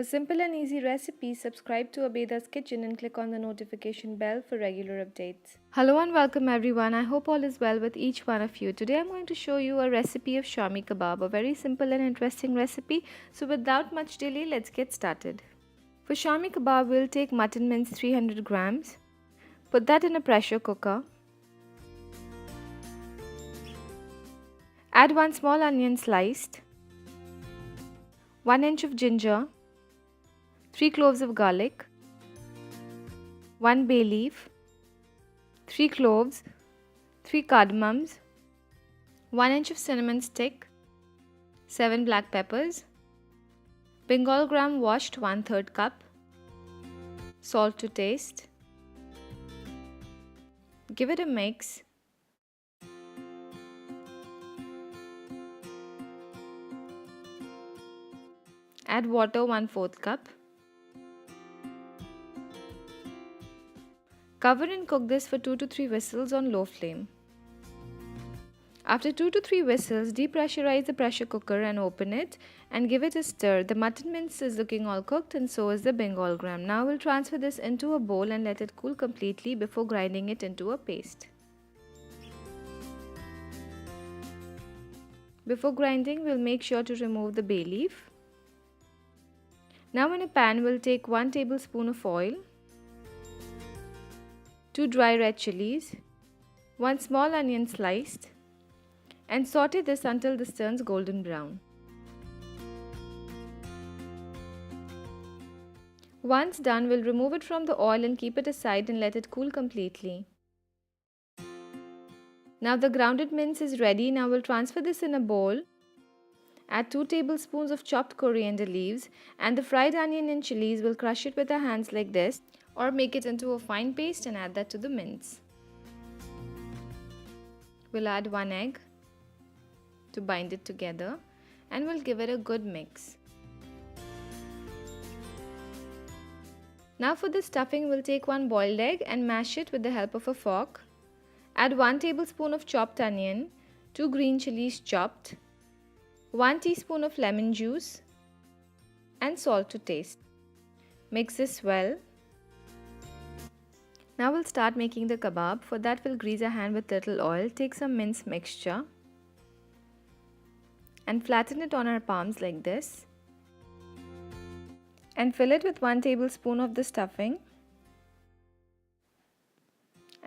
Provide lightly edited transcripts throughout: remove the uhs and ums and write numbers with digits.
simple and easy recipes, subscribe to Abeda's Kitchen and click on the notification bell for regular updates. Hello and welcome everyone. I hope all is well with each one of you. Today I'm going to show you a recipe of Shami Kebab, a very simple and interesting recipe. So without much delay, let's get started. For Shami Kebab, we'll take mutton mince 300 grams. Put that in a pressure cooker. Add 1 small onion sliced, 1 inch of ginger, 3 cloves of garlic, 1 bay leaf, 3 cloves, 3 cardamoms, 1 inch of cinnamon stick, 7 black peppers, Bengal gram washed 1/3 cup, salt to taste. Give it a mix. Add water 1/4 cup. Cover and cook this for 2 to 3 whistles on low flame. After 2 to 3 whistles, depressurize the pressure cooker and open it and give it a stir. The mutton mince is looking all cooked and so is the Bengal gram. Now we'll transfer this into a bowl and let it cool completely before grinding it into a paste. Before grinding, we'll make sure to remove the bay leaf. Now in a pan, we'll take 1 tablespoon of oil, 2 dry red chillies, 1 small onion sliced, and saute this until this turns golden brown. Once done, we'll remove it from the oil and keep it aside and let it cool completely. Now the grounded mince is ready. Now we'll transfer this in a bowl. Add 2 tablespoons of chopped coriander leaves and the fried onion and chilies. We'll crush it with our hands like this or make it into a fine paste and add that to the mince. We'll add 1 egg to bind it together and we'll give it a good mix. Now for the stuffing, we'll take 1 boiled egg and mash it with the help of a fork. Add 1 tablespoon of chopped onion, 2 green chilies chopped, 1 teaspoon of lemon juice and salt to taste. Mix this well. Now we'll start making the kebab. For that, we'll grease a hand with little oil, take some mince mixture and flatten it on our palms like this and fill it with 1 tablespoon of the stuffing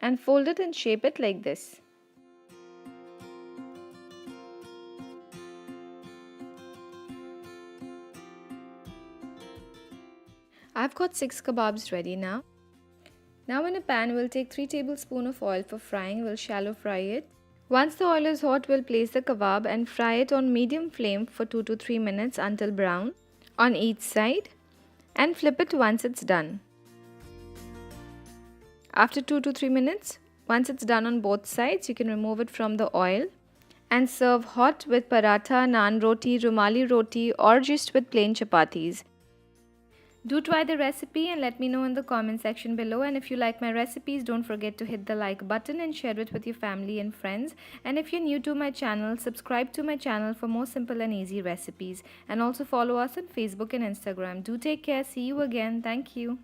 and fold it and shape it like this. I've got 6 kebabs ready now. Now in a pan, we'll take 3 tablespoons of oil for frying. We'll shallow fry it. Once the oil is hot, we'll place the kebab and fry it on medium flame for 2 to 3 minutes until brown on each side and flip it once it's done. After 2 to 3 minutes, once it's done on both sides, you can remove it from the oil and serve hot with paratha, naan roti, rumali roti or just with plain chapatis. Do try the recipe and let me know in the comment section below. And if you like my recipes, don't forget to hit the like button and share it with your family and friends. And if you're new to my channel, subscribe to my channel for more simple and easy recipes. And also follow us on Facebook and Instagram. Do take care. See you again. Thank you.